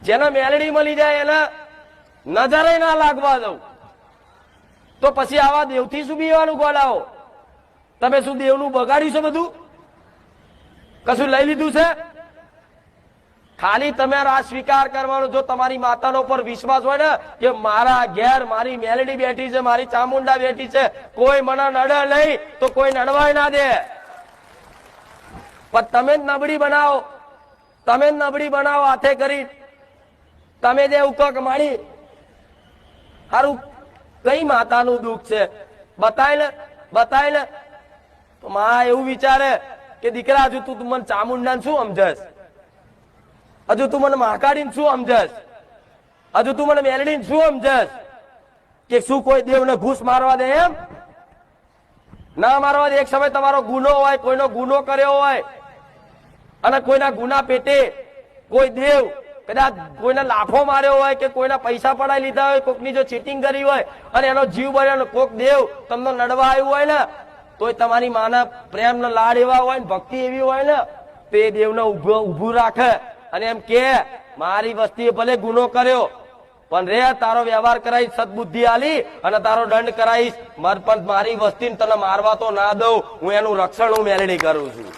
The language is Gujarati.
જેને મેલડી મળી જાય એને નજરે ના લાગવા દઉં, તો પછી આવા દેવથી શું બીવાનું ગોળાઓ? તમે શું દેવનું બગાડ્યું છે? બધું કશું લઈ લીધું છે? ખાલી તમે આ સ્વીકાર કરવાનો, જો તમારી માતાનો પર વિશ્વાસ હોય ને કે મારા ઘેર મારી મેલડી બેઠી છે, મારી ચામુંડા બેઠી છે, કોઈ મને નડે નહીં તો કોઈ નડવાય ના દે. પણ તમે જ નબળી બનાવો, તમે જ નબળી બનાવો હાથે કરી. તમે જે એવું કહો કે મારી સારું કઈ માતાનું દુઃખ છે બતાય ને. તો માં એવું વિચારે કે દીકરા હજુ તું મને ચામુંડાને શું સમજસ? હજુ તું મને મહાકાળીને શું સમજસ? હજુ તું મને મેલડીને શું સમજસ? કે શું કોઈ દેવને ઘૂસ મારવા દે? એમ ના મારવા દે. એક સમય તમારો ગુનો હોય, કોઈનો ગુનો કર્યો હોય અને કોઈના ગુના પેટે કોઈ દેવ કદાચ કોઈને લાફો માર્યો હોય કે કોઈના પૈસા પડાવી લીધા હોય, કોકની જો ચીટિંગ કરી હોય અને એનો જીવ બળ્યો, કોક દેવ તમને લડવા આવ્યું હોય ને, તોય તમારી માના પ્રેમ ને લાડ એવા હોય ને ભક્તિ એવી હોય ને, તો એ દેવને ઉભું રાખે અને એમ કે મારી વસ્તીએ ભલે ગુનો કર્યો પણ રે તારો વ્યવહાર કરાવીશ, સદબુદ્ધિ આલી અને તારો દંડ કરાવીશ, પણ મારી વસ્તીને તને મારવા તો ના દઉં. હું એનું રક્ષણ હું મેલડી કરું છું.